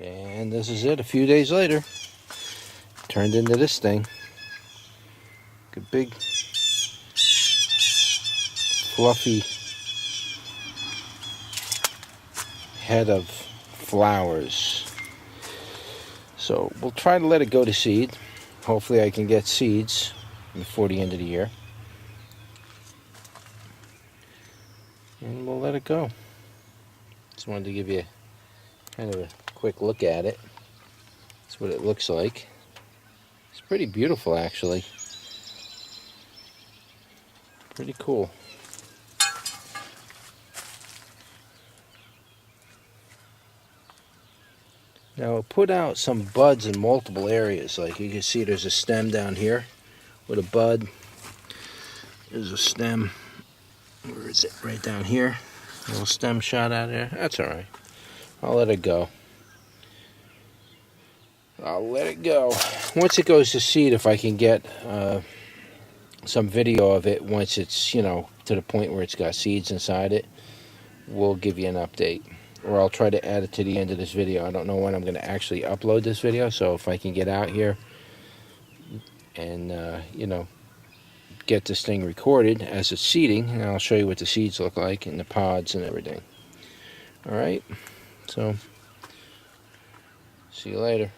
And this is it. A few days later, turned into this thing. A big, fluffy head of flowers. So we'll try to let it go to seed. Hopefully I can get seeds before the end of the year. And we'll let it go. Just wanted to give you kind of a quick look at it. That's what it looks like. It's pretty beautiful, actually. Pretty cool. Now, it put out some buds in multiple areas. Like you can see, there's a stem down here with a bud. There's a stem. Where is it? Right down here. A little stem shot out there. That's all right. I'll let it go. I'll let it go. Once it goes to seed, if I can get some video of it, once it's, you know, to the point where it's got seeds inside it, we'll give you an update. Or I'll try to add it to the end of this video. I don't know when I'm going to actually upload this video, so if I can get out here and, you know, get this thing recorded as it's seeding, and I'll show you what the seeds look like and the pods and everything. Alright, so see you later.